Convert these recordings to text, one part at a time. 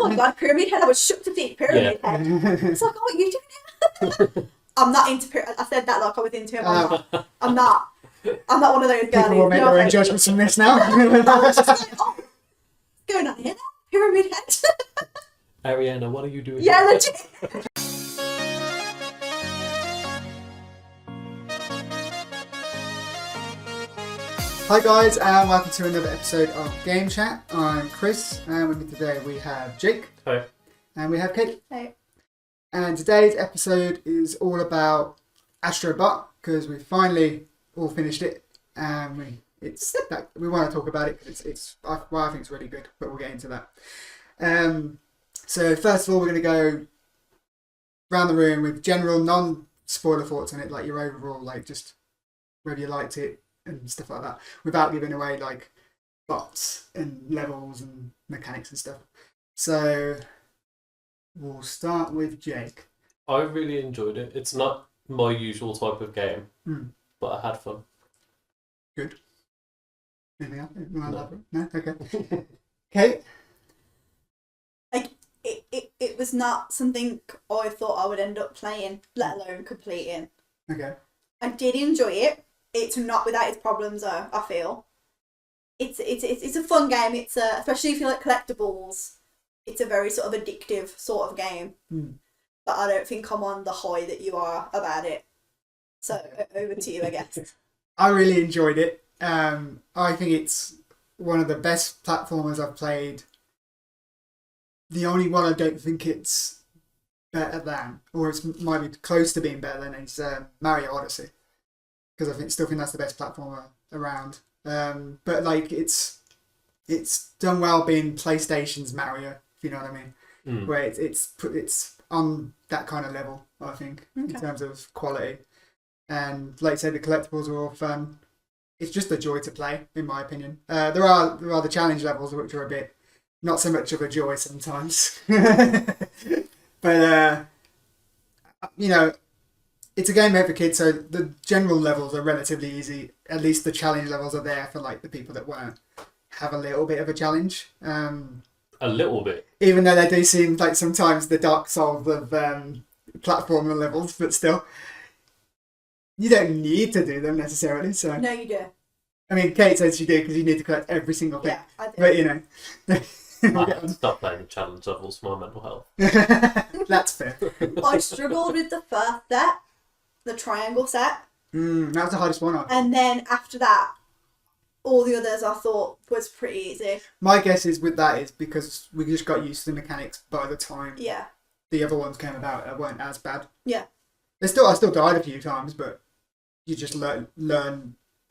my god, Pyramid Head. I was shook to see Pyramid Head. It's like, oh, what are you doing here? I'm not into Pyramid. I said that like I was into him. I'm not. I'm not one of those girlies. People will make their own judgments from this now. I was just like, oh, what's going on here? Pyramid Head. Ariana, what are you doing? Yeah, legit. Hi guys, and welcome to another episode of Game Chat. I'm Chris, and with me today we have Jake. Hi. And we have Kate. Hey. And today's episode is all about Astro Bot, because we finally all finished it, and we want to talk about it. I think it's really good, but we'll get into that. So first of all, we're going to go round the room with general non-spoiler thoughts on it, like your overall, like just whether you liked it and stuff like that, without giving away like bots and levels and mechanics and stuff. So we'll start with Jake. I really enjoyed it. It's not my usual type of game, but I had fun. Good. Anything else? No. No? Okay. Kate? Like, it was not something I thought I would end up playing, let alone completing. Okay. I did enjoy it. It's not without its problems, though, I feel. It's a fun game. It's especially if you like collectibles, it's a very sort of addictive sort of game. But I don't think I'm on the high that you are about it. So over to you, I guess. I really enjoyed it. I think it's one of the best platformers I've played. The only one I don't think it's better than, or it might be close to being better than, is Mario Odyssey. Because I still think that's the best platformer around. But like it's done well being PlayStation's Mario, if you know what I mean. Where it's on that kind of level, I think, in terms of quality. And like I said, the collectibles are all fun. It's just a joy to play, in my opinion. There are the challenge levels, which are a bit not so much of a joy sometimes. But you know, it's a game made for kids, so the general levels are relatively easy. At least the challenge levels are there for like the people that want to have a little bit of a challenge. A little bit. Even though they do seem like sometimes the dark souls of platformer levels, but still, you don't need to do them necessarily. So No, you do. I mean, Kate says you do because you need to collect every single thing. Yeah, I do. But you know, I had to stop playing the challenge levels for my mental health. that's fair. I struggled with the first set, the triangle set. That was the hardest one. And then after that, all the others I thought was pretty easy. My guess is with that is because we just got used to the mechanics by the time the other ones came about. They weren't as bad. Yeah. I still died a few times, but you just learn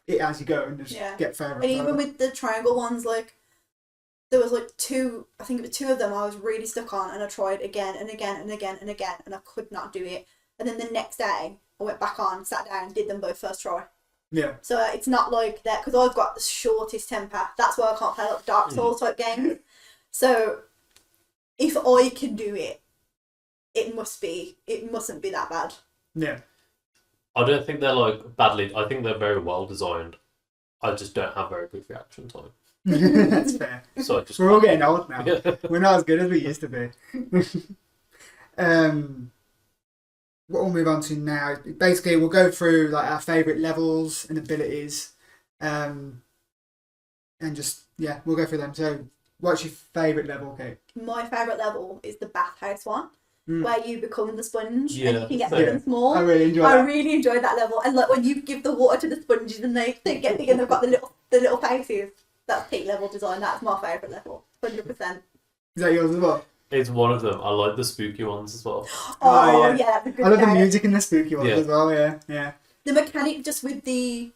it as you go and just get further and And even further. with the triangle ones, like, there was like two of them I was really stuck on, and I tried again and again and again and again, and I could not do it. And then the next day, I went back on, sat down, did them both first try. Yeah. So it's not like that, because I've got the shortest temper. That's why I can't play like Dark Souls type games. So if I can do it, it mustn't be that bad. Yeah. I don't think they're like badly. I think they're very well designed. I just don't have very good reaction time. That's fair. So I just We're all getting old now. Yeah. We're not as good as we used to be. What we'll move on to now, basically we'll go through like our favourite levels and abilities, and just we'll go through them. So what's your favourite level, Kate? My favourite level is the bathhouse one, where you become the sponge and you can get Yeah. big and small. I really enjoy I that. really enjoyed that level, and like when you give the water to the sponges and they get big and they've got the little faces. That's peak level design. That's my favourite level, 100%. Is that yours as well? It's one of them. I like the spooky ones as well. Oh yeah, that's a good I love the game. music in the spooky ones as well. Yeah. The mechanic just with the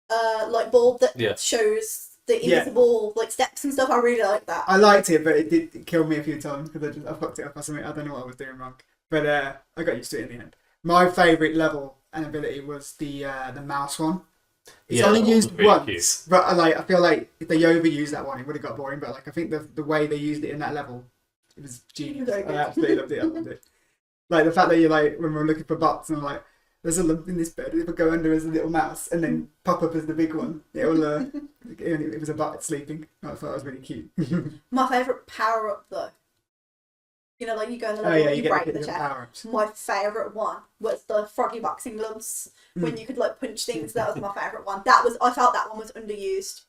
light bulb that shows the invisible like steps and stuff. I really like that. I liked it, but it did kill me a few times because I fucked it up or something. I don't know what I was doing wrong, but I got used to it in the end. My favourite level and ability was the mouse one. It's only used really once, cute. but I feel like if they overused that one, it would have got boring. But like I think the way they used it in that level, it was genius. Very I good. absolutely loved it. I loved it. Like the fact that you're like when we're looking for bots and I'm like, there's a lump in this bed. If I go under as a little mouse and then pop up as the big one, it'll. It was a bot sleeping. I thought it was really cute. My favourite power up though You know, like you go in the Oh level yeah, and you you get break the the different chest. power-ups. My favourite one was the froggy boxing gloves when you could like punch things. That was my favourite one. I felt that one was underused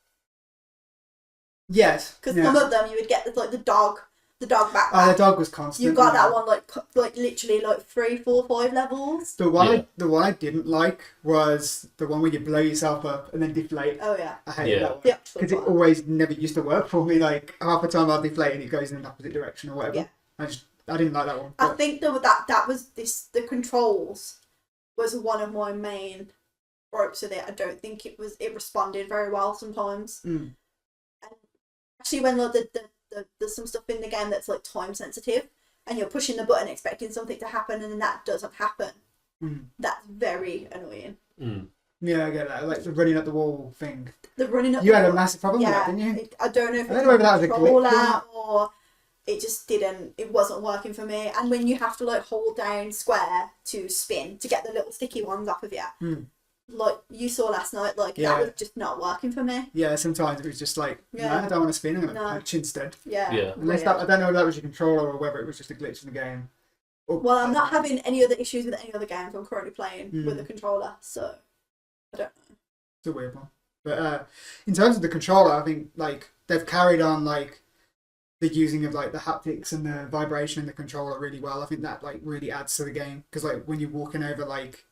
Yes. because Yeah. some of them you would get like the dog backpack. Oh, the dog was constant. You got yeah. that one like literally like 3, 4, 5 levels. The one I didn't like was the one where you blow yourself up and then deflate. Oh yeah. I hated that one. Yeah. Because it always never used to work for me. Like half the time I'll deflate and it goes in the opposite direction or whatever. Yeah. I didn't like that one. I think that was the controls was one of my main gripes with it. I don't think it responded very well sometimes. Mm. And actually, when like there's some stuff in the game that's like time sensitive, and you're pushing the button expecting something to happen, and then that doesn't happen. That's very annoying. Yeah, I get that. Like the running up the wall thing. The running up. You had a massive problem with that, didn't you? I don't know if I don't know whether that was a glitch or it just didn't. It wasn't working for me. And when you have to like hold down square to spin to get the little sticky ones off of you, like you saw last night, like that was just not working for me. Yeah, sometimes it was just like, no, I don't want to spin. I'm going to punch instead. Yeah. Unless I don't know if that was your controller or whether it was just a glitch in the game. Well, I'm not having any other issues with any other games I'm currently playing with the controller, so I don't know. It's a weird one. But in terms of the controller, I think like they've carried on like the using of like the haptics and the vibration in the controller really well. I think that like really adds to the game because like when you're walking over like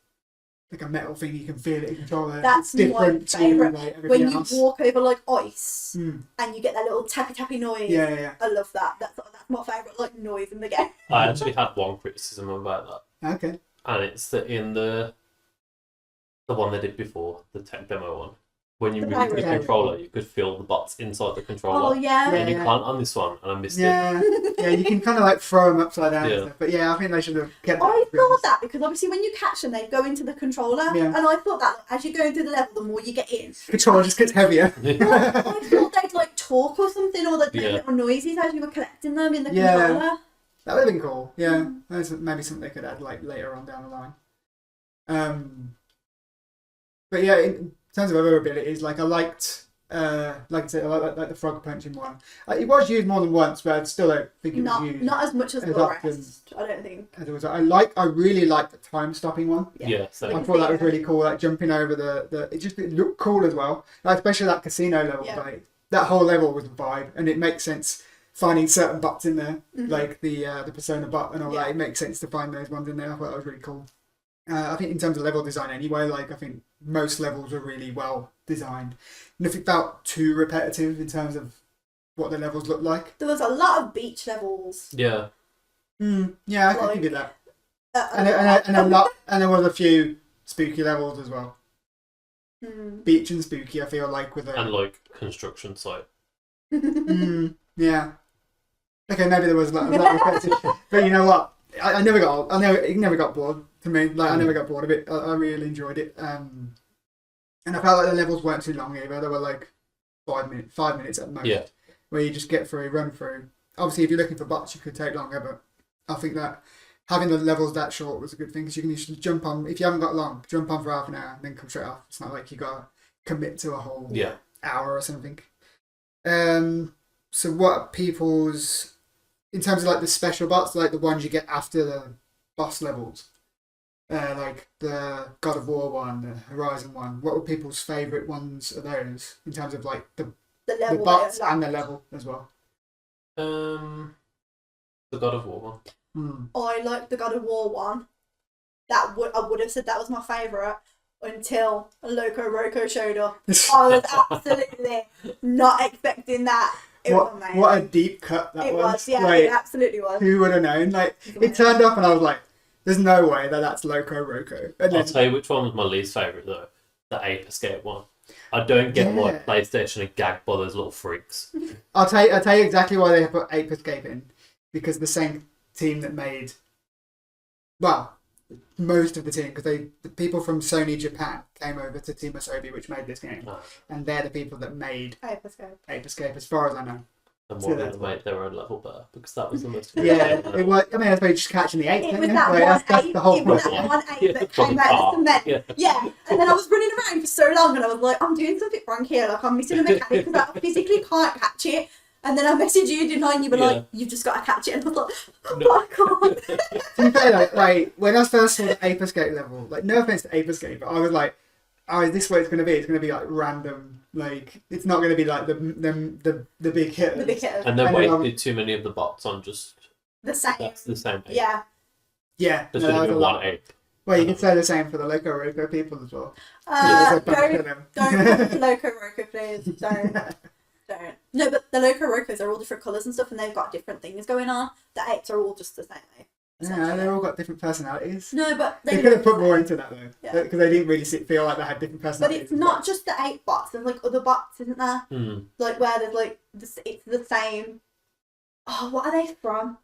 a metal thing, you can feel it in the controller. That's it's different my favourite. to like, When you else. walk over like ice and you get that little tappy noise. Yeah. I love that. That's my favourite like noise in the game. I actually had one criticism about that. Okay. And it's that in the one they did before, the tech demo one, when you moved the controller, you could feel the bots inside the controller. Oh yeah. And you can't on this one, and I missed it. Yeah, you can kind of like throw them upside down. Yeah. And stuff. But yeah, I think they should have kept that. I thought that because obviously when you catch them, they go into the controller, and I thought that as you're going through the level, the more you get in, The controller just gets heavier. I thought they'd like talk or something, or they'd make little noises as you were collecting them in the controller. That would have been cool. Yeah, that's maybe something they could add like later on down the line. But yeah, in terms of other abilities, like I liked, like I said, I like the frog punching one. It was used more than once, but I still don't think it was used not as much as the rest. I don't think. As it was. I really liked the time stopping one. Yeah, so I thought that was really cool. Like jumping over it looked cool as well. Like especially that casino level. Yeah. Like that whole level was a vibe, and it makes sense finding certain bots in there, like the Persona bot and all that. It makes sense to find those ones in there. I thought that was really cool. I think in terms of level design anyway, like I think most levels are really well designed. Nothing felt too repetitive in terms of what the levels look like. There was a lot of beach levels. yeah. Yeah, I can give you that. And there was a few spooky levels as well. Beach and spooky, I feel like with And like construction site. Yeah. Okay, maybe there was a lot repetitive, but you know what? It never got bored to me. Like I never got bored of it. I really enjoyed it. And I felt like the levels weren't too long either. They were like 5 minutes at most. Yeah. Where you just get through, run through. Obviously, if you're looking for bots, you could take longer, but I think that having the levels that short was a good thing because you can just jump on. If you haven't got long, jump on for half an hour and then come straight off. It's not like you got to commit to a whole hour or something. So what are people's, in terms of like the special bots, like the ones you get after the boss levels, like the God of War one, the Horizon one, what were people's favourite ones of those in terms of like the bots and the level as well? The God of War one. I liked the God of War one. I would have said that was my favourite until Loco Roco showed up. I was absolutely not expecting that. What a deep cut that was. It was, yeah, like, it absolutely was. Who would have known? Like, it turned up and I was like, there's no way that's Loco Roco. And I'll tell you which one was my least favourite though. The Ape Escape one. I don't get why PlayStation are gagged by those little freaks. I'll tell you exactly why they put Ape Escape in. Because the same team that made, well, most of the team, because the people from Sony Japan came over to Team Asobi, which made this game, and they're the people that made Ape Escape, as far as I know. And why didn't they make their own level better? Because that was the most. Yeah, it was. I mean, I suppose just catching the ape. It was that that's the whole point. one ape that came out of the cement. Yeah, and then I was running around for so long, and I was like, I'm doing something wrong here. Like I'm missing a mechanic because I physically can't catch it. And then I messaged you, didn't I? And you were Yeah. like, "You've just got to catch it." And I was like, "Oh No. my god!" To be fair, like when I first saw the Ape Escape level, like no offense to Ape Escape, but I was like, "Oh, is this what it's going to be? It's going to be like random. Like it's not going to be like the big hitters." The big hitters. And then And then wasted too many of the bots on just The same. that's the same thing. Yeah. Yeah, There no, should that have was been a lot. one ape. Well, you could say the same for the Loco Roco people as well. Don't them. put the Loco Roco, please. Don't. No, but the Loco Rocos are all different colours and stuff, and they've got different things going on. The apes are all just the same ape. Yeah, they've all got different personalities. No, but They could have put more into that though, Yeah. because they didn't really feel like they had different But personalities. it's not just the ape bots. There's like other bots, isn't there? Hmm. Like where there's like it's the same. Oh, what are they from?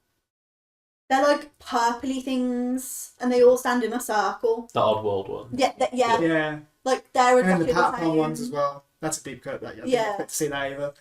They're like purpley things, and they all stand in a circle. The Oddworld one. Yeah, Yeah, yeah. like they're And exactly the the Patapon same. ones as well. That's a deep cut. That I didn't Yeah. expect to see that either.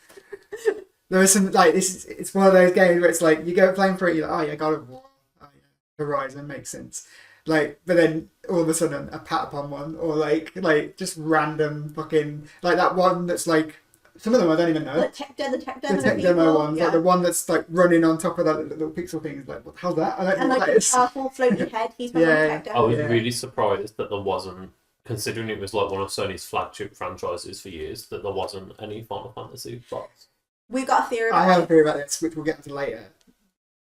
There was some like this. It's one of those games where it's like you go playing for it, you're like, oh yeah, God of War, oh yeah, Horizon makes sense. Like, but then all of a sudden a Patapon one, or like just random fucking like that one that's like some of them I don't even know. Like the tech demo, The tech demo people, ones, like the one that's like running on top of that little pixel thing. Is like, what the hell's that? I don't know and what like that the is. purple floaty head. He's from Yeah, tech I demo. was Yeah. really surprised that there wasn't, considering it was like one of Sony's flagship franchises for years, that there wasn't any Final Fantasy bots. We've got a theory I about have a it. theory about this, which we'll get into later.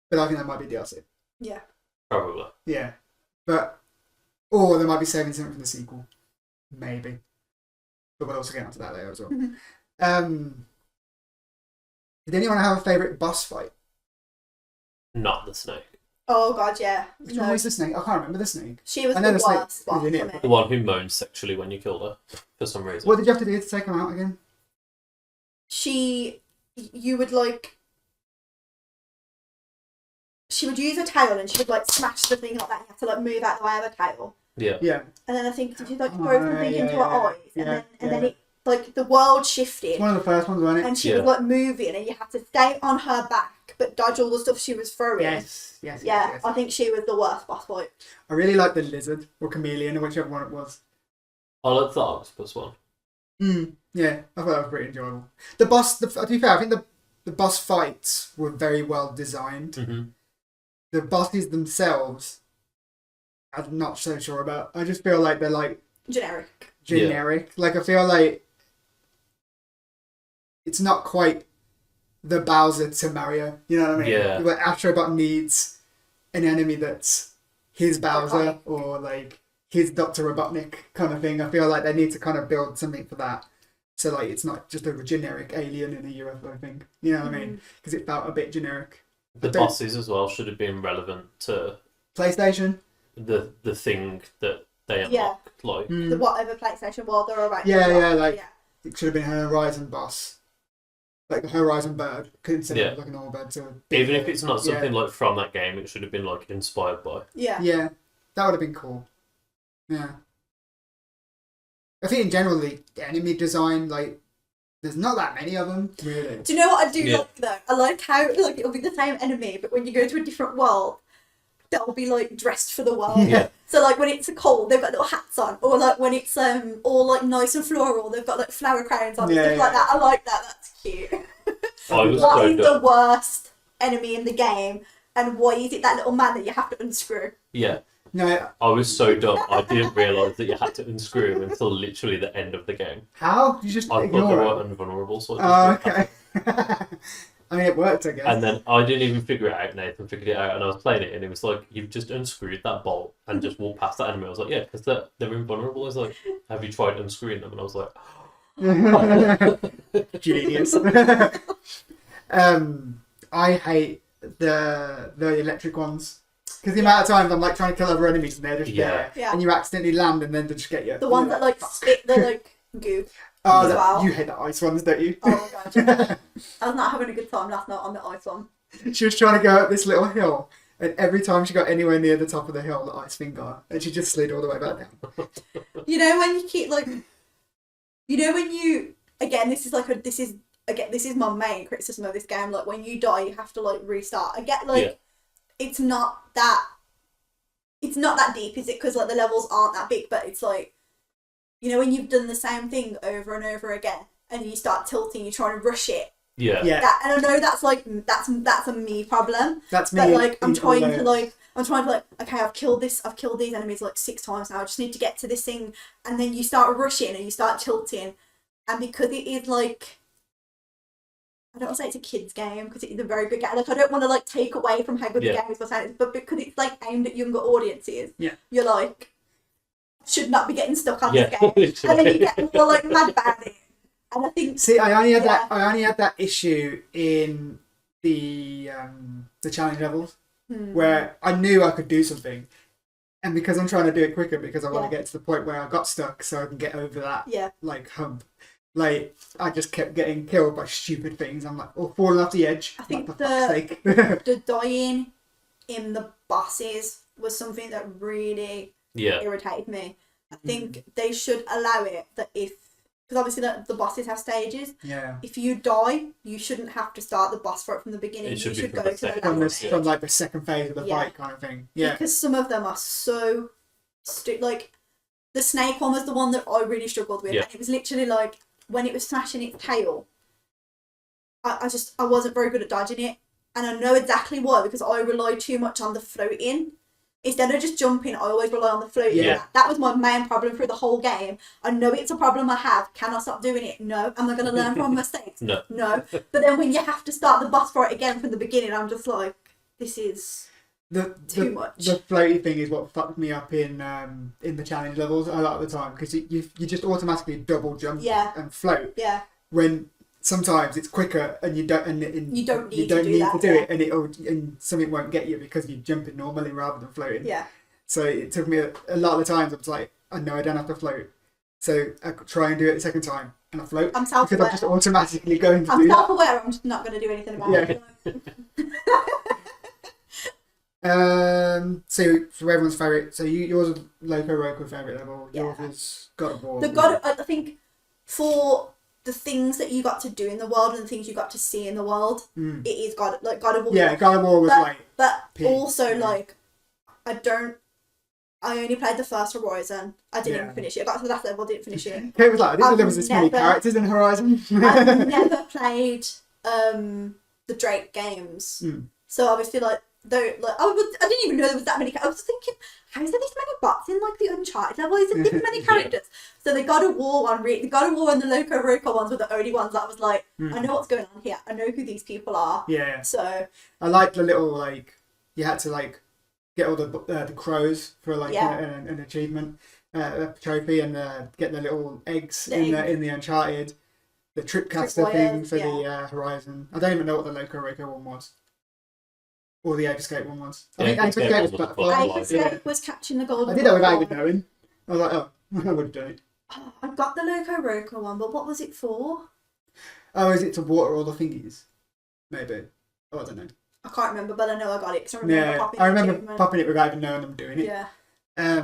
But I think that might be DLC. Yeah. Probably. Yeah, but or they might be saving something for the sequel, maybe. But we'll also get onto that later as well. Mhm. Did anyone have a favourite boss fight? Not the snake. Oh god, yeah. Which one was the snake? I can't remember the snake. She was I the know the snake worst boss was in for it, me. The one who moaned sexually when you killed her, for some reason. What did you have to do to take him out again? You would like, she would use a tail and she would like smash the thing like that. You have to like move out the way of her tail, Yeah. Yeah, and then I think did you like throw something into her eyes, and yeah, then it like the world shifted it's one of the first ones, wasn't it? and she Yeah. was like moving, and you had to stay on her back but dodge all the stuff she was throwing. Yes. Yeah, I think she was the worst boss fight. I really liked the lizard or chameleon or whichever one it was. I like the octopus one. Yeah, I thought that was pretty enjoyable. The boss, to be fair, I think the boss fights were very well designed. Mm-hmm. The bosses themselves, I'm not so sure about. I just feel like they're like Generic. generic. Like I feel like it's not quite the Bowser to Mario. You know what I mean? Yeah. Like Astro Bot needs an enemy that's his Bowser Iconic. or like his Dr. Robotnik kind of thing. I feel like they need to kind of build something for that. So like it's not just a generic alien in a UFO thing. You know what I mean? Because it felt a bit generic. The I don't- bosses as well should have been relevant to PlayStation. the thing that they Yeah. unlocked. Like, The whatever PlayStation world they're alright. Yeah, like it should have been a Horizon boss. Like a Horizon bird, instead Yeah. of like a normal bird. So even if it's not Yeah. something like from that game, it should have been like inspired by. Yeah. Yeah, that would have been cool. Yeah. I think in general the enemy design, like, there's not that many of them, really. Do you know what I do Yeah. like though? I like how like it'll be the same enemy, but when you go to a different world, they'll be like dressed for the world. Yeah. So like when it's cold, they've got little hats on, or like when it's all like nice and floral, they've got like flower crowns on and Yeah, stuff like yeah. that. I like that. That's cute. I was What so is the dumb. worst enemy in the game, and why is it that little man that you have to unscrew? Yeah, No, I was so dumb. I didn't realise that you had to unscrew him until literally the end of the game. how? You just I thought they ignore were it. invulnerable, so Oh, I just okay. I mean, it worked, I guess. And then I didn't even figure it out. Nathan figured it out, and I was playing it, and it was like, you've just unscrewed that bolt and just walked past that enemy. I was like, yeah, because they're invulnerable. I was like, have you tried unscrewing them? And I was like, Genius. I hate the electric ones. Because the amount of times I'm like trying to kill other enemies and they're just Yeah. there. Yeah. And you accidentally land and then they just get you. The ones that like spit the like goo. Oh, as well. you hate the ice ones, don't you? Oh my god. Yeah. I was not having a good time last night on the ice one. She was trying to go up this little hill, and every time she got anywhere near the top of the hill, the ice thing got her, and she just slid all the way back down. You know when you keep like, you know when you again this is my main criticism of this game. Like when you die, you have to like restart. I get like it's not that deep, is it? Because like the levels aren't that big, but it's like, you know when you've done the same thing over and over again, and you start tilting, you're trying to rush it, Yeah. And I know that's like that's a me problem. That's me. But like I'm in all trying to those. like okay, I've killed these enemies like 6 times now. I just need to get to this thing, and then you start rushing and you start tilting, and because it is like, I don't want to say it's a kids game because it is a very good game. Like I don't want to like take away from how good the game is by saying it, but because it's like aimed at younger audiences, you're like should not be getting stuck on this game, and then you get more like mad about it. And I think I only had that issue in the challenge levels where I knew I could do something, and because I'm trying to do it quicker because I want to get to the point where I got stuck so I can get over that like hump. Like I just kept getting killed by stupid things. I'm like, or falling off the edge. I think like, for fuck's sake. the dying in the bosses was something that really irritated me. I think they should allow it that because obviously the bosses have stages. Yeah. If you die, you shouldn't have to start the boss fight from the beginning. It should you be should go to the last stage. From like the second phase of the fight kind of thing. Yeah. Because some of them are so like the snake one was the one that I really struggled with, and it was literally like when it was smashing its tail. I wasn't very good at dodging it, and I know exactly why, because I rely too much on the floating. Instead of just jumping, I always rely on the floating. Yeah. That was my main problem through the whole game. I know it's a problem I have. Can I stop doing it? No. Am I going to learn from my mistakes? No. No. But then when you have to start the boss fight again from the beginning, I'm just like, this is too much. The floaty thing is what fucked me up in the challenge levels a lot of the time, because you just automatically double jump and float. Yeah. When sometimes it's quicker and you don't you don't need to do that, it, and something won't get you because you're jumping normally rather than floating. Yeah. So it took me a lot of the times I was like, I know I don't have to float, so I could try and do it the second time and I float. I'm self-aware. Because I'm just automatically going to do that. I'm self-aware. I'm just not going to do anything about it. So for everyone's favourite, so yours is Loco Roco favourite level. Yours is God of War. I think for the things that you got to do in the world and the things you got to see in the world, it is God of War. Yeah, God of War was but also like I only played the first Horizon. I didn't even finish it. I got to the last level, didn't finish it. It was like I didn't know there was this many characters in Horizon. I've never played the Drake games, so obviously I didn't even know there was that many. I was thinking, how is there this many bots in like the Uncharted level? Is there this many characters? So the God of War one, the God of War and the Loco Roco ones were the only ones that I was like, I know what's going on here. I know who these people are. Yeah. So I liked the little you had to get all the crows for an achievement, a trophy, and get the little eggs in the Uncharted, the Tripcaster thing for the Horizon. I don't even know what the Loco Roco one was. Or the Ape Escape one was. I think Ape Escape was butterfly. Ape Escape was catching the golden. I did that without even knowing. I was like, oh, I would have done it. I got the Loco Roco one, but what was it for? Oh, is it to water all the thingies? Maybe. Oh, I don't know. I can't remember, but I know I got it because I remember popping it without even knowing them doing it. Yeah. I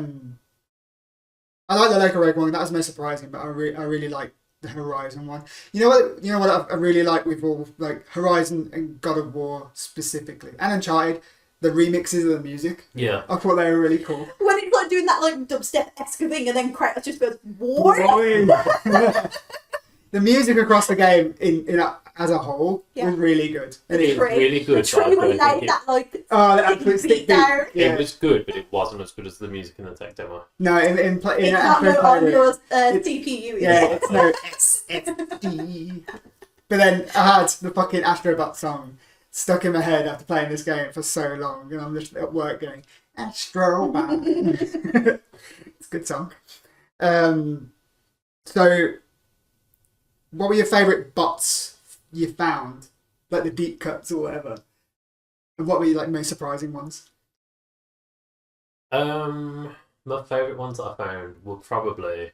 like the Loco Roco one. That was most surprising, but I really like the Horizon one. You know what I really like with all Horizon and God of War specifically, and Uncharted, the remixes of the music. Yeah. I thought they were really cool. When it's like doing that dubstep-esque thing, and then Kratos just goes, "What?" The music across the game in as a whole was really good. And it was really good. The tree when laid that the absolute stick beat. down. Yeah. It was good, but it wasn't as good as the music in the tech demo. No, It's not on your CPU. Yeah, it's no SSD. But then I had the fucking Astro Bot song stuck in my head after playing this game for so long, and I'm just at work going Astro Bot. It's a good song. So, what were your favourite bots you found, like the deep cuts or whatever? And what were your most surprising ones? My favourite ones that I found were probably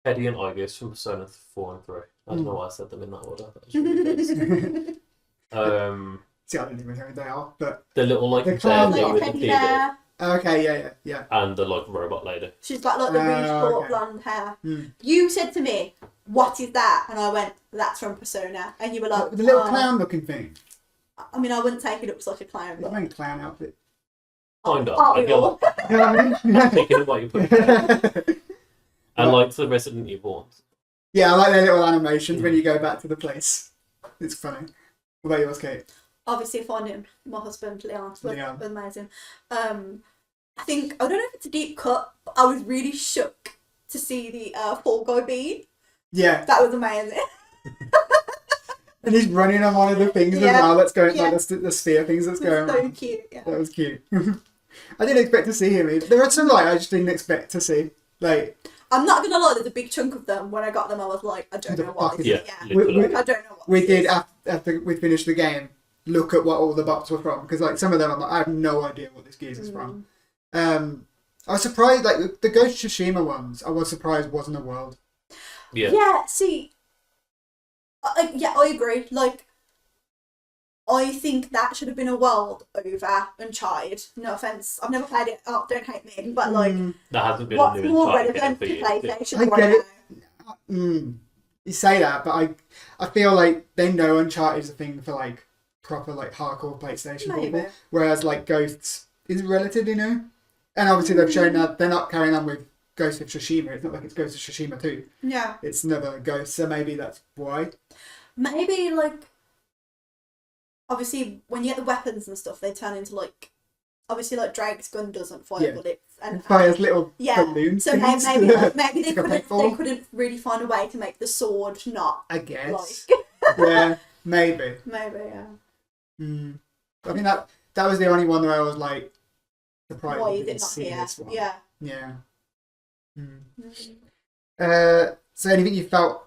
Eddie and Igus from Persona 4 and 3. I don't know why I said them in that order. That was really good. See, I don't even know who they are, but the little the clown bear with the Teddy pedo, bear. Okay, yeah. and the robot lady. She's got the really short blonde hair. You said to me, "What is that?" And I went, "That's from Persona." And you were like, The little clown-looking thing. I mean, I wouldn't take it up like a clown, It's but like a clown outfit. Kind of. aren't we all? You know what I mean? Picking up what you put. I liked the Resident Evil ones. Yeah, I like their little animations when you go back to the place. It's funny. What about yours, Kate? Obviously, finding my husband Leon was Leon. amazing. I think I don't know if it's a deep cut, but I was really shook to see the Fall Guy bean. Yeah. That was amazing. And he's running on one of the things Yeah. as well that's going, Yeah. like the sphere things that's It going was so on. cute. Yeah. That was cute. I didn't expect to see him. There are some I just didn't expect to see. Like, I'm not gonna lie. There's a big chunk of them. When I got them, I was like, I don't The know what fuck this is is. it? Yeah. Yeah, we, I don't know what we this did is. after we finished the game look at what all the bots were from, because like some of them I'm like, I have no idea what this geese is from. I was surprised, like the Ghost of Tsushima ones, I was surprised wasn't a world. Yeah. Yeah. See. I agree. Like, I think that should have been a world over Uncharted. No offense, I've never played it. Oh, don't hate me. But like, That hasn't been what's a new more Uncharted game relevant for to years. PlayStation I right get it. now? You say that, but I feel like they know Uncharted is a thing for like proper like hardcore PlayStation Maybe. people, whereas like Ghosts is relatively new, and obviously they've shown that they're not carrying on with Ghost of Tsushima. It's not like it's Ghost of Tsushima 2. Yeah. It's another Ghost, so maybe that's why. Maybe like, obviously when you get the weapons and stuff, they turn into like, obviously like Drake's gun doesn't fire Yeah. bullets and Fires little yeah. balloons. So things. maybe maybe they It's like a couldn't paintball. really find a way to make the sword not I guess. like Yeah, maybe. maybe yeah. I think that was the only one where I was like surprised Why I is didn't it not see here? this one. Yeah. Yeah. Mm. Mm. So anything you felt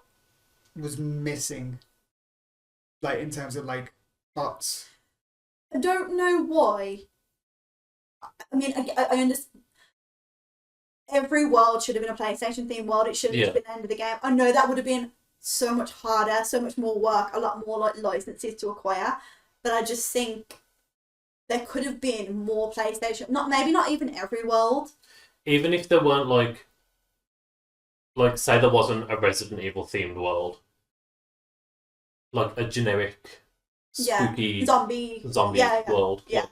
was missing, like in terms of like bots? I don't know why. I mean, I understand. Every world should have been a PlayStation themed world. It shouldn't have been the end of the game. I know that would have been so much harder, so much more work, a lot more like licenses to acquire. But I just think there could have been more PlayStation. Maybe not even every world. Even if there weren't like say there wasn't a Resident Evil themed world, like a generic spooky Zombie world. Yeah.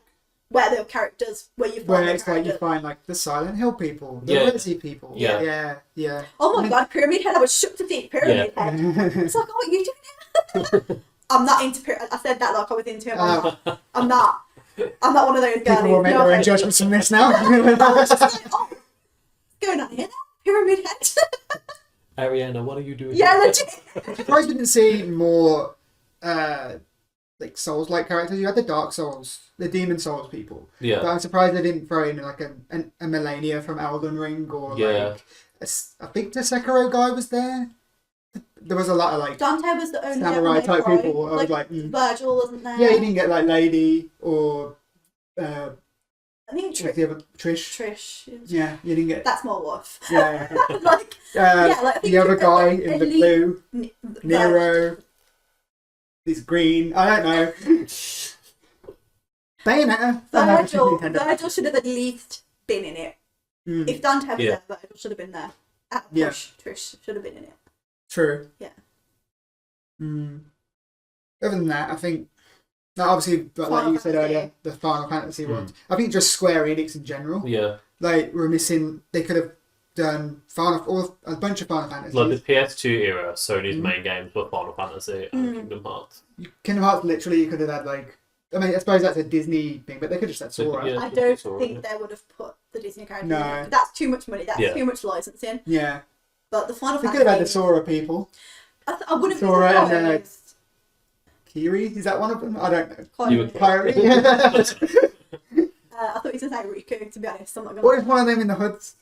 Where the characters, where you find Where the it's like you characters. find like the Silent Hill people, the Yeah. Resi people. Yeah. Yeah. Oh my god, Pyramid Head! I was shook to see Pyramid Head. It's like, oh, you doing it? I'm not into Pyramid. I said that like I was into him. I'm not. I'm not one of those girls. People will make their own judgments from this now. I was just like, oh, what's going on here? Pyramid Head. Ariana, what are you doing? Yeah, legit. Surprised we didn't see more like Souls-like characters. You had the Dark Souls, the Demon Souls people. Yeah. But I'm surprised they didn't throw in like a Melania from Elden Ring or like I think the Sekiro guy was there. There was a lot of like Dante was the only samurai type right? people. I was like, Virgil wasn't there. yeah, you didn't get like Lady or I think what's the other Trish. Trish. Yeah, you didn't get. That's more wolf. Yeah. like, yeah, like I think the other guy at in the least- blue, Nero. He's green. I don't know. Bayonetta. Virgil should have at least been in it. If Dante was there, Virgil should have been there. Trish should have been in it. True. Yeah. Other than that, I think, obviously, but like Final you said Fantasy. earlier, the Final Fantasy ones. I think just Square Enix in general. Yeah. Like, we're missing. They could have done a bunch of Final Fantasies. Like the PS2 era, Sony's main games were Final Fantasy and Kingdom Hearts. Kingdom Hearts, literally, you could have had like. I mean, I suppose that's a Disney thing, but they could have just had Sora. Yeah. I don't Sora, think yeah. they would have put the Disney characters No. in it. That's too much money. That's Yeah. too much licensing. Yeah. But the Final They Fantasy... could have had the Sora people. I wouldn't be Sora and, surprised. Kiri, is that one of them? I don't know. Kyrie. You would- Kyrie. I thought he was going to say Riku, to be honest. I'm not going to... What is one of them in the hoods?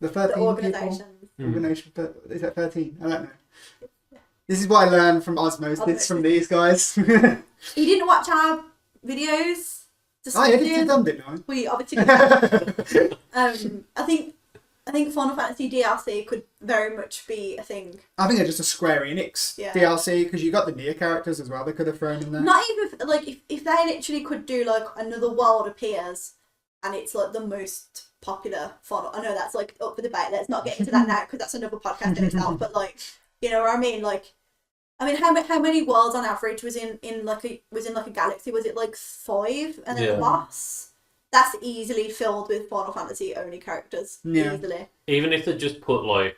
The 13 The people? organisation. Organisation, is that 13? I don't know. This is what I learned from Osmosis from these guys. You didn't watch our videos? I edited them, didn't I? We obviously did. I think Final Fantasy DLC could very much be a thing. I think they're just a Square Enix DLC, because you got the Nier characters as well they could have thrown in there. Not even, like, if they literally could do, like, another world appears and it's, like, the most popular Final... I know that's, like, up for debate. Let's not get into that now, because that's another podcast in itself. But, like, you know what I mean? Like, I mean, how many worlds on average was in like a galaxy? Was it, like, 5? And then the boss? That's easily filled with Final Fantasy only characters. Yeah. Easily. Even if they just put like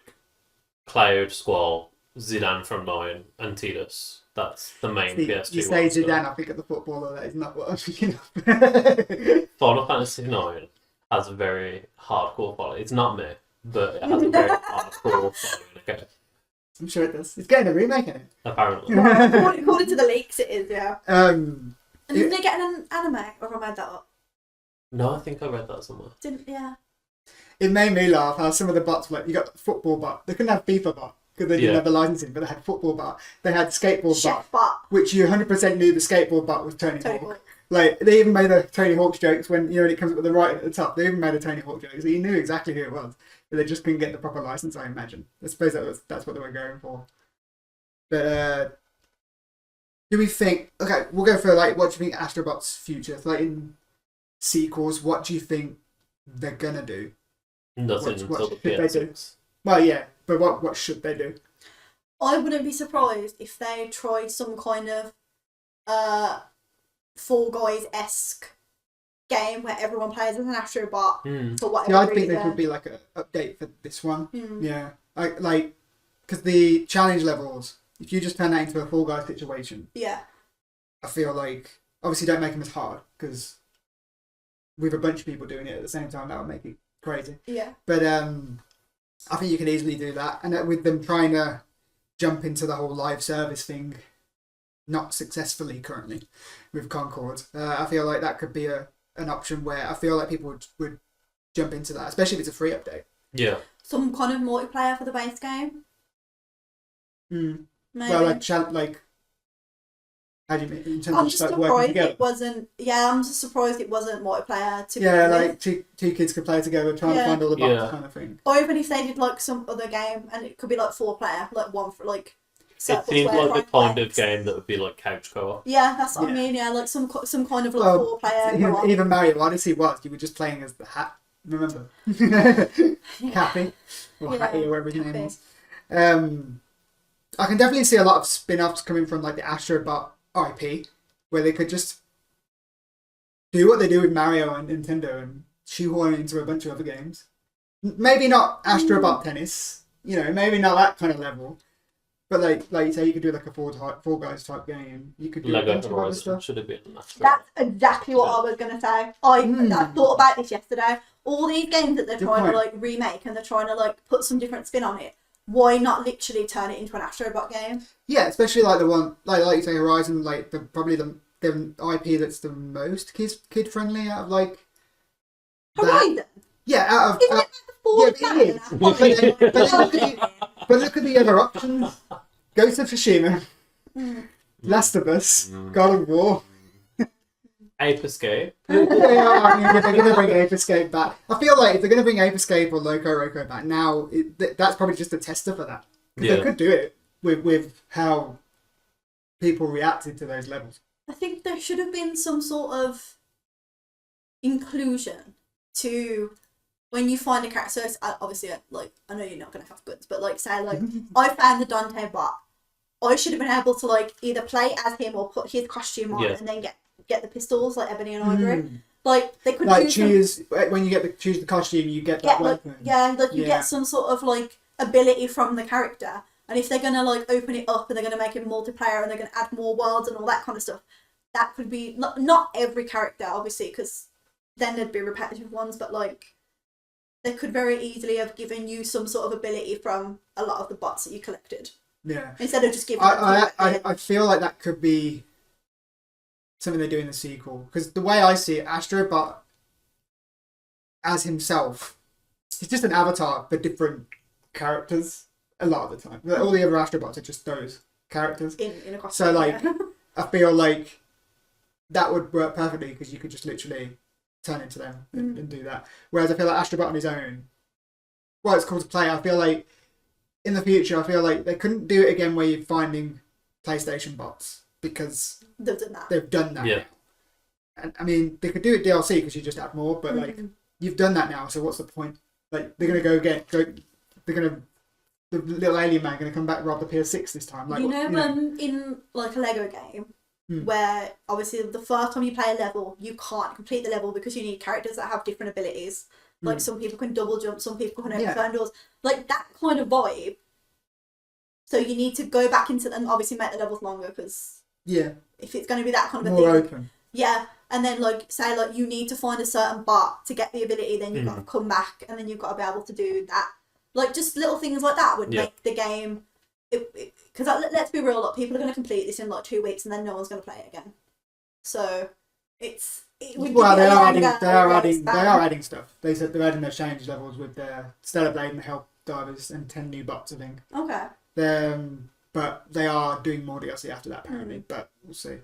Cloud, Squall, Zidane from 9 and Tidus. That's the main See, PS2 you say ones. Zidane, I think of the footballer. That is not what I'm thinking of. Final Fantasy 9 has a very hardcore following. It's not me, but it has a very hardcore following. Okay, I'm sure it does. It's getting a remake in it. apparently. According to the leaks, it is, yeah. Um, And didn't they get an anime? Or have I made that up? No, I think I read that somewhere. Yeah. it made me laugh how some of the bots, like, you got football bot. They couldn't have FIFA bot because they didn't Yeah. have the licensing, but they had football bot. They had skateboard bot, Chef Bot. which you 100% knew the skateboard bot was Tony Tony Hawk. Hawk. Like, they even made the Tony Hawk's jokes when, when it comes up with the right at the top. They even made a Tony Hawk joke, so you knew exactly who it was. But they just couldn't get the proper license, I imagine. I suppose that's what they were going for. But, do we think... Okay, we'll go for, like, what do you think Astro Bot's future? So, like, in sequels, what do you think they're gonna do? Nothing What until the should they do? PS6. Well, yeah, but what should they do? I wouldn't be surprised if they tried some kind of Fall Guys-esque game where everyone plays as an Astro Bot for whatever Yeah, I reason. think there could be, like, an update for this one. Mm. Yeah. Like, because the challenge levels, if you just turn that into a Fall Guys situation, Yeah. I feel like obviously don't make them as hard because with a bunch of people doing it at the same time that would make it crazy. Yeah. But I think you can easily do that, and with them trying to jump into the whole live service thing, not successfully currently with Concord, I feel like that could be an option where I feel like people would jump into that, especially if it's a free update. Yeah. Some kind of multiplayer for the base game. Mm. Maybe. Well, like how do you mean in terms I'm of just like working surprised together? it wasn't. Yeah, I'm just surprised it wasn't multiplayer. To Yeah, begin with. like two kids could play together, trying to Yeah. find all the bots, Yeah. kind of thing. Or even if they did like some other game and it could be like 4-player, like one for like. It circles seems where like the trying kind to of game that would be like couch co-op. Yeah, that's what I Yeah. mean. Yeah, like some kind of like Well, 4-player. co-op. even Mario Odyssey was you were just playing as the hat. Remember, Cappy or Yeah, Hattie or whatever his name Cappy. was. I can definitely see a lot of spin-offs coming from like the Astro Bot IP, where they could just do what they do with Mario and Nintendo and shoehorn it into a bunch of other games. Maybe not Astro Bot Tennis, maybe not that kind of level. But like you say, you could do like a Fall Guys type game. You could do a Lego bunch of other Horizon stuff. should have been an Astro. That's exactly what I was gonna say. I thought about this yesterday. All these games that they're Good trying point. to like remake and they're trying to like put some different spin on it. Why not literally turn it into an Astro Bot game? Yeah, especially like the one like you say Horizon, like probably the IP that's the most kid friendly out of like that. Horizon. Yeah, out of Isn't it like the yeah, it is. Fall Guys? But look at the other options. Ghost of Tsushima, Mm. Last of Us, God of War. Ape Escape. I mean, if they're gonna bring Ape Escape back, I feel like if they're gonna bring Ape Escape or Loco Roco back now, that's probably just a tester for that. Because Yeah. they could do it with how people reacted to those levels. I think there should have been some sort of inclusion to when you find a character. So it's, obviously, like I know you're not gonna have guns, but like say like I found the Dante bot. I should have been able to like either play as him or put his costume on Yeah. and then get the pistols like Ebony and Ivory. Like they could Like do some, when you choose the costume, you get get that like weapon. you Yeah. get some sort of like ability from the character. And if they're gonna like open it up and they're gonna make it multiplayer and they're gonna add more worlds and all that kind of stuff, that could be not every character obviously because then there'd be repetitive ones, but like they could very easily have given you some sort of ability from a lot of the bots that you collected Yeah. instead of just giving them I feel like that could be something they do in the sequel because the way I see it, Astro Bot as himself, he's just an avatar for different characters a lot of the time. All the other Astro Bots are just those characters. in a costume. So like, yeah. I feel like that would work perfectly because you could just literally turn into them and do that. Whereas I feel like Astro Bot on his own, well, it's cool to play. I feel like in the future, I feel like they couldn't do it again where you're finding PlayStation bots because They've done that. they've done that. Yeah. Now. And I mean, they could do it DLC because you just add more, but like you've done that now, so what's the point? Like they're gonna go again. They're gonna the little alien man gonna come back and rob the PS6 this time. Like in like a Lego game where obviously the first time you play a level you can't complete the level because you need characters that have different abilities. Like some people can double jump, some people can open certain doors. Like that kind of vibe So you need to go back into and obviously make the levels longer because if it's going to be that kind of a more thing, open. yeah. And then say you need to find a certain bot to get the ability, then you've got to come back and then you've got to be able to do that. Like just little things like that would make the game. Because let's be real, like, people are going to complete this in like 2 weeks and then no one's going to play it again. So well, they are adding stuff. They said they're adding their change levels with their Stellar Blade and the Help Divers and 10 new bots, I think. Okay. But they are doing more DLC after that apparently. But we'll see.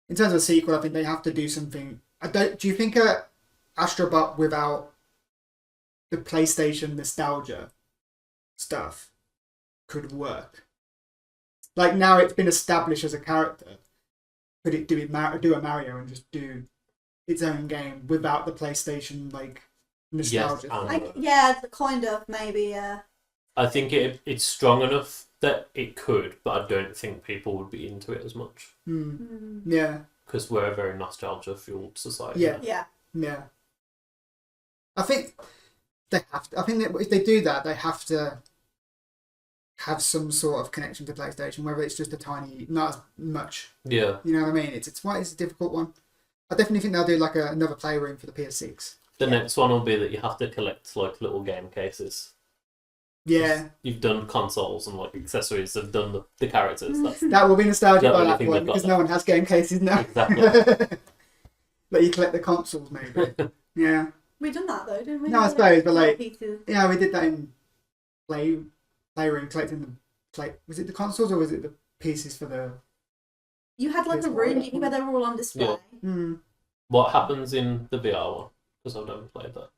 In terms of the sequel, I think they have to do something. Do you think a Astro Bot without the PlayStation nostalgia stuff could work? Like now it's been established as a character. Could it do a Mario and just do its own game without the PlayStation like nostalgia? Yes, kind of maybe. Yeah. I think it's strong enough that it could, but I don't think people would be into it as much. Yeah. Because we're a very nostalgia-fueled society. Yeah. I think they have to. I think that if they do that, they have to have some sort of connection to PlayStation, whether it's just a tiny, not as much. Yeah. You know what I mean? It's a difficult one. I definitely think they'll do like another playroom for the PS6. The next one will be that you have to collect like little game cases. Yeah. You've done consoles and like accessories, have done the characters. That will be nostalgic by that think point because no one has game cases now. Exactly. But you collect the consoles maybe. Yeah. We done that though, didn't we? No, I suppose, but like, pieces. yeah, we did that in playroom, collecting the was it the consoles or was it the pieces for the? You had like a room, didn't you, where they were all on display? Yeah. What happens in the VR one? Because I've never played that.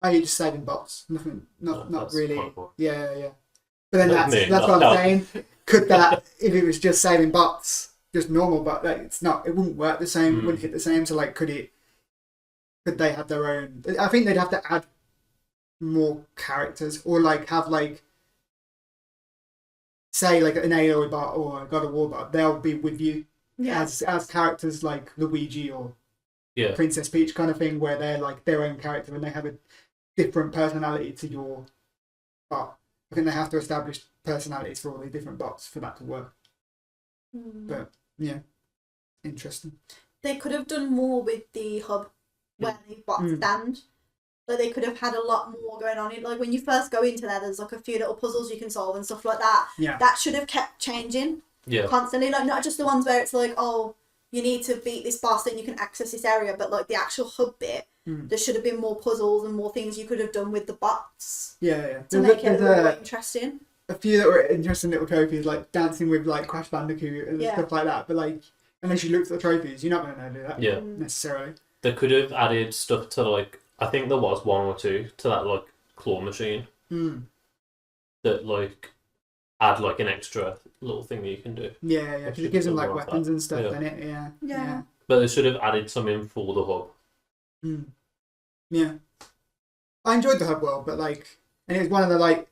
Oh, you're just saving bots. Nothing, not really. Cool. Yeah. But then Not that's me, what I'm no. saying. Could that, if it was just saving bots, just normal bot, like it's not, it wouldn't work the same. It wouldn't hit the same. So like, could they have their own? I think they'd have to add more characters or like have like, say like an Aloy bot or a God of War bot. They'll be with you as characters like Luigi or Princess Peach kind of thing, where they're like their own character and they have a different personality to your bot. I think they have to establish personalities for all these different bots for that to work. But yeah, interesting. They could have done more with the hub where the bots stand. Like they could have had a lot more going on. Like when you first go into there's like a few little puzzles you can solve and stuff like that. Yeah. That should have kept changing constantly. Like not just the ones where it's like, oh, you need to beat this boss and you can access this area, but like the actual hub bit, there should have been more puzzles and more things you could have done with the bots. Yeah. To make it a little bit interesting. A few that were interesting little trophies, like dancing with like Crash Bandicoot and stuff like that. But like, unless you look at the trophies, you're not going to know do that necessarily. They could have added stuff to like, I think there was one or two to that like claw machine that like add like an extra little thing that you can do. Yeah, because it gives them like weapons and stuff in it. Yeah. But they should have added something for the hub. Yeah, I enjoyed the hub world, but like, and it was one of the like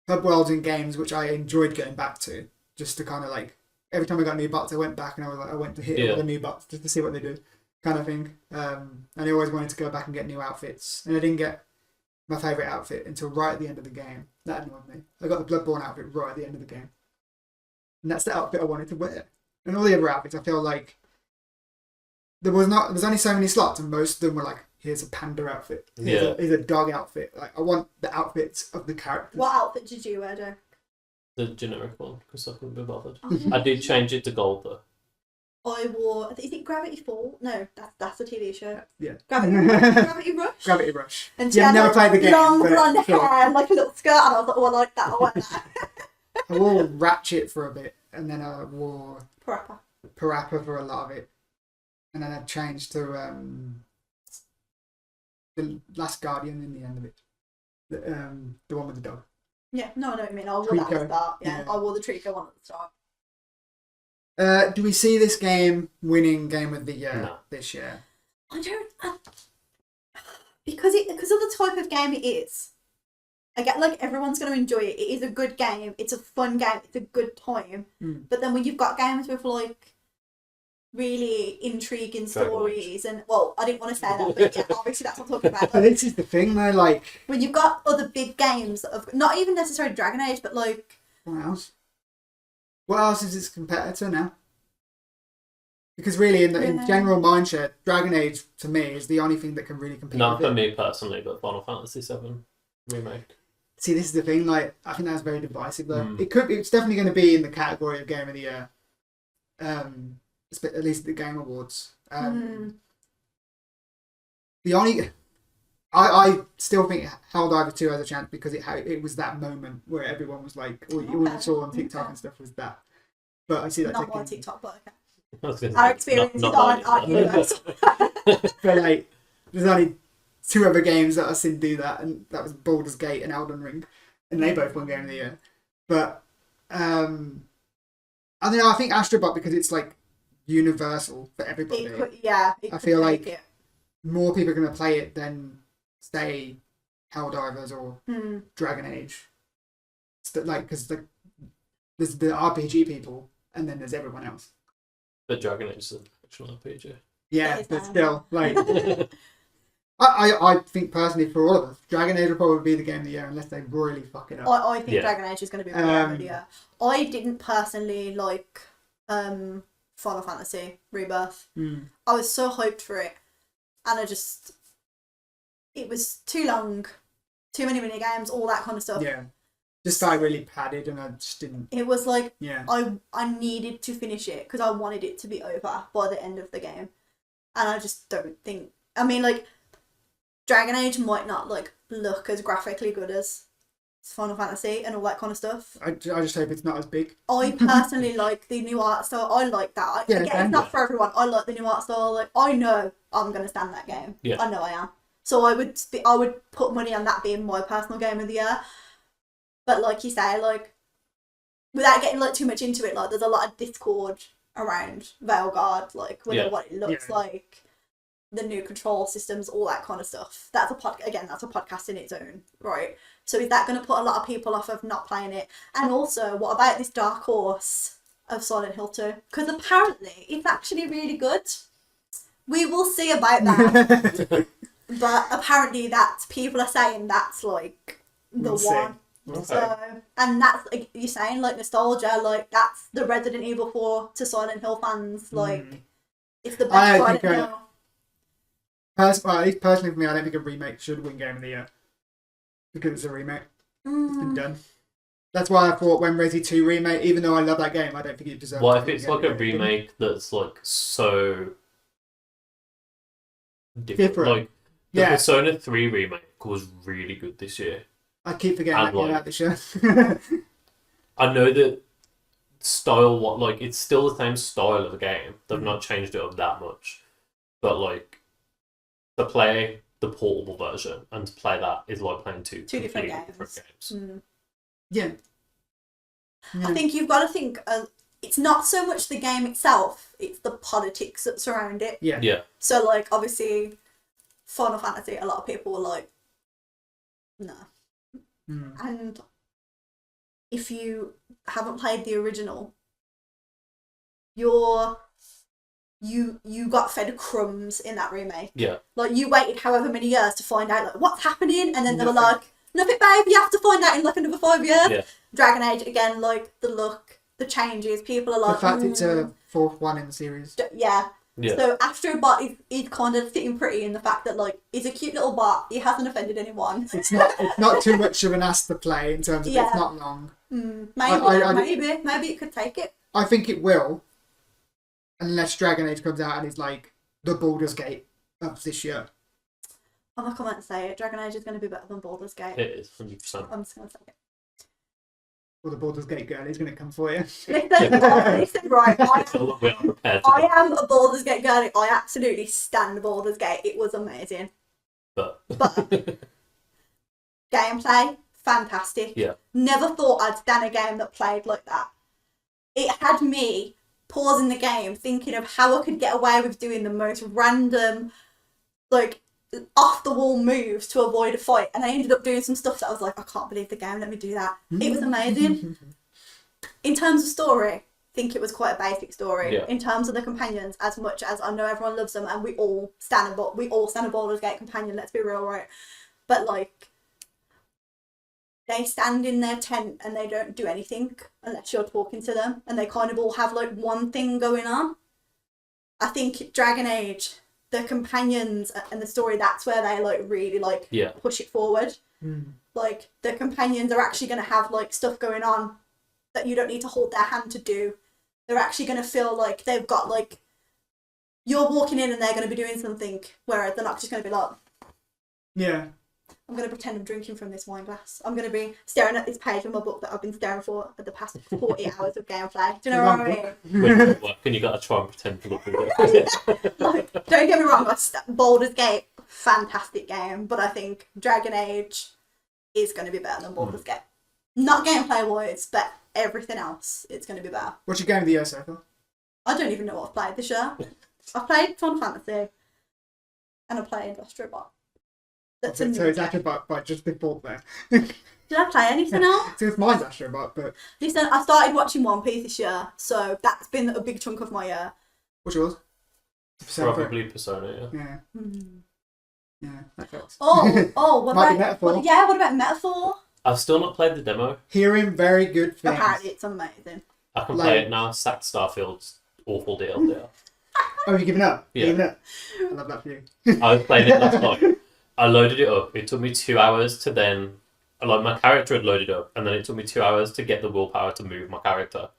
hub worlds in games which I enjoyed going back to, just to kind of like every time I got new bots, I went back and I went to hit all the new bots just to see what they do, kind of thing. And I always wanted to go back and get new outfits, and I didn't get my favourite outfit until right at the end of the game. That annoyed me. I got the Bloodborne outfit right at the end of the game, and that's the outfit I wanted to wear. And all the other outfits, I feel like there's only so many slots, and most of them were like, here's a panda outfit, here's a dog outfit. Like I want the outfits of the characters. What outfit did you wear, Joe? The generic one, because I couldn't be bothered. I did change it to gold though. I wore, is it Gravity Fall? No, that's a TV show. Yeah. Gravity Rush? Gravity Rush. And she had never played the game. Long blonde hair and like a little skirt, and I was like, oh, I like that, I want that. I wore Ratchet for a bit, and then I wore Parappa for a lot of it. And then I changed to the Last Guardian in the end of it. The one with the dog. Yeah, no, I know what you mean. I wore that at the start. Yeah, I wore the Trico one at the start. Do we see this game winning Game of the Year this year? I don't... because of the type of game it is, I get like everyone's going to enjoy it. It is a good game. It's a fun game. It's a good time. But then when you've got games with like really intriguing stories and I didn't want to say that, but yeah, obviously that's what I'm talking about. But this is the thing though, like when you've got other big games of not even necessarily Dragon Age, but like What else? What else is its competitor now? Because really, in general mindshare, Dragon Age to me is the only thing that can really compete. Not with for it. me personally, but Final Fantasy VII remake. See, this is the thing. Like, I think that's very divisive. Though it's definitely going to be in the category of Game of the Year. At least at the Game Awards. The only, I still think Helldiver 2 has a chance because it was that moment where everyone was like, all you saw on TikTok and stuff was that. But I see that not taking... on TikTok, but okay. Our experience is on our universe. But like, there's only 2 other games that I've seen do that, and that was Baldur's Gate and Elden Ring, and they both won Game of the Year. But I don't know. I think Astro Bot, because it's like universal for everybody. I feel like more people are going to play it than say Helldivers or Dragon Age. Because there's the RPG people, and then there's everyone else. But Dragon Age is an actual RPG. Yeah, but still, like, I think personally for all of us, Dragon Age will probably be the Game of the Year unless they really fuck it up. I think Dragon Age is going to be the Game of the Year. I didn't personally like Final Fantasy Rebirth. I was so hyped for it, and it was too long, too many mini games, all that kind of stuff. Yeah. Just started really padded, and I just didn't. It was like I needed to finish it because I wanted it to be over by the end of the game, and I just don't think. I mean, like, Dragon Age might not like look as graphically good as Final Fantasy and all that kind of stuff. I just hope it's not as big. I personally like the new art style. I like that. It's not for everyone. I like the new art style. Like, I know I'm gonna stand that game. Yeah. I know I am. So I would put money on that being my personal Game of the Year. But like you say, like, without getting like too much into it, like, there's a lot of discord around Veilguard, like, with what it looks like, the new control systems, all that kind of stuff. That's a podcast in its own, right? So is that going to put a lot of people off of not playing it? And also, what about this dark horse of Silent Hill 2? Because apparently it's actually really good. We will see about that. But apparently people are saying that's like the one. Okay. So, and that's like you're saying, like, nostalgia, like, that's the Resident Evil 4 to Silent Hill fans, like, it's the best Silent Hill. At least personally for me, I don't think a remake should win Game of the Year because it's a remake. It's been done. That's why I thought when Resi 2 remake, even though I love that game, I don't think it deserves. Well, if it's like a remake that's like so different. Like, the Persona 3 remake was really good this year. I keep forgetting that came out this year. I know that style, like, it's still the same style of the game. They've not changed it up that much. But, like, to play the portable version and to play that is like playing two different games. Yeah. I think you've got to think, it's not so much the game itself, it's the politics that surround it. Yeah. So, like, obviously, Final Fantasy, a lot of people were like, no. And if you haven't played the original, you got fed crumbs in that remake. Yeah. Like, you waited however many years to find out, like, what's happening, and then they were like, nothing, babe, you have to find out in like another 5 years. Yeah. Dragon Age, again, like, the look, the changes, people are like, the fact it's a fourth one in the series. Yeah. So Astro Bot is kind of sitting pretty in the fact that, like, he's a cute little bot. He hasn't offended anyone. It's not too much of an ass to play in terms of it's not long. Maybe it could take it. I think it will, unless Dragon Age comes out and is like the Baldur's Gate of this year. I'm not going to say it. Dragon Age is going to be better than Baldur's Gate. It is, 100%. I'm just going to say it. Well, the Baldur's Gate girl is going to come for you. Listen, right. I am a a Baldur's Gate girl. I absolutely stand Baldur's Gate. It was amazing. But gameplay, fantastic. Yeah. Never thought I'd stand a game that played like that. It had me pausing the game, thinking of how I could get away with doing the most random, like, off-the-wall moves to avoid a fight, and I ended up doing some stuff that I was like, I can't believe the game let me do that. It was amazing. In terms of story, I think it was quite a basic story. Yeah. In terms of the companions, as much as I know everyone loves them, and we all stand a Baldur's Gate companion, let's be real, right? But, like, they stand in their tent and they don't do anything unless you're talking to them, and they kind of all have like one thing going on. I think Dragon Age, the companions and the story, that's where they like really like push it forward. Like the companions are actually going to have like stuff going on that you don't need to hold their hand to do. They're actually going to feel like they've got like, you're walking in and they're going to be doing something, whereas they're not just going to be like, yeah. I'm going to pretend I'm drinking from this wine glass. I'm going to be staring at this page of my book that I've been staring for the past 40 hours of gameplay. Do you know what I mean? When you're working, you got to try and pretend to look at it. Like, don't get me wrong, Baldur's Gate, fantastic game, but I think Dragon Age is going to be better than Baldur's Gate. Not gameplay wise, but everything else, it's going to be better. What's your game of the year so far? I don't even know what I've played this year. I've played Final Fantasy, and I played Astro Bot. That's so it's Astro Bot by just default there. Did I play anything else? So it's mine's Astro Bot, but... Listen, I started watching One Piece this year, so that's been a big chunk of my year. What's yours? Probably Persona, yeah. Yeah, that helps. What Might be about... Metaphor. What about Metaphor? I've still not played the demo. Hearing very good things. Apparently it's amazing. I can play it now. Sacked Starfield's awful DLC. Oh, you giving up? Yeah. Giving up? I love that for you. I was playing it last night. I loaded it up. It took me 2 hours to then... Like, my character had loaded up, and then it took me 2 hours to get the willpower to move my character.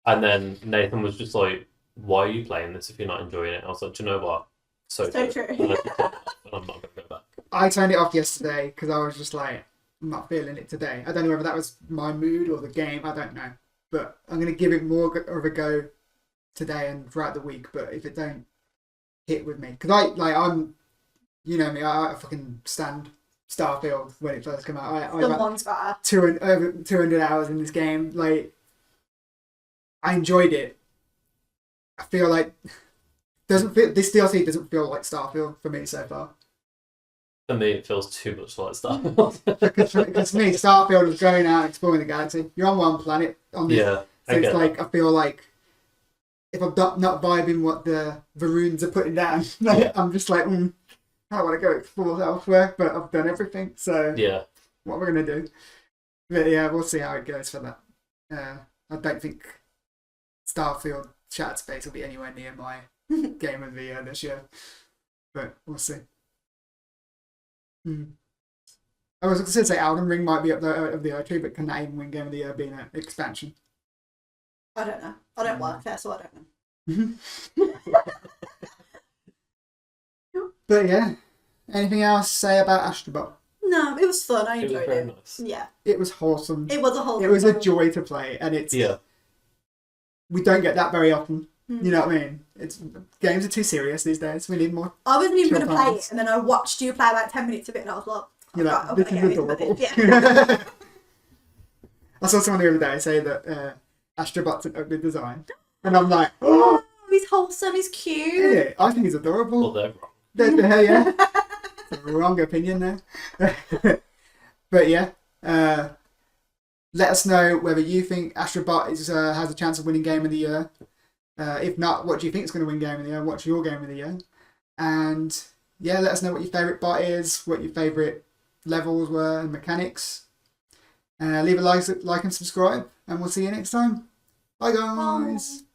And then Nathan was just like, why are you playing this if you're not enjoying it? I was like, do you know what? So true. And I'm not going to go back. I turned it off yesterday because I was just like, I'm not feeling it today. I don't know whether that was my mood or the game. I don't know. But I'm going to give it more of a go today and throughout the week. But if it don't hit with me... Because I'm... You know me, I fucking stand Starfield when it first came out. Someone's better. Over 200 hours in this game. Like, I enjoyed it. I feel like this DLC doesn't feel like Starfield for me so far. For me, it feels too much like Starfield. Because for me, Starfield was going out and exploring the galaxy. You're on one planet on this. Yeah, So it's like, I feel like if I'm not vibing what the Varoons are putting down, I'm just like, I want to go explore elsewhere, but I've done everything. So yeah, what we're gonna do? But yeah, we'll see how it goes for that. I don't think Starfield Shattered Space will be anywhere near my game of the year this year, but we'll see. I was going to say Elden Ring might be up there of the other two, but can that even win game of the year being an expansion? I don't know. I don't work there, so I don't know. But yeah, anything else to say about Astro Bot? No, it was fun. I it was enjoyed very it. nice. Yeah. It was wholesome. It was a whole. It was a joy to play, and it's we don't get that very often. You know what I mean? Games are too serious these days. We need more. I wasn't even going to play times. it, and then I watched you play about 10 minutes of it, and I was like, You're like, this is adorable. Yeah. I saw someone the other day say that Astro Bot's an ugly design, and I'm like, oh, he's wholesome. He's cute. yeah, I think he's adorable. Well, they're wrong. Yeah. Wrong opinion there. But yeah, let us know whether you think Astro Bot has a chance of winning Game of the Year. If not, what do you think is going to win Game of the Year? What's your Game of the Year? And yeah, let us know what your favourite bot is, what your favourite levels were and mechanics. Leave a like and subscribe, and we'll see you next time. Bye guys. Bye.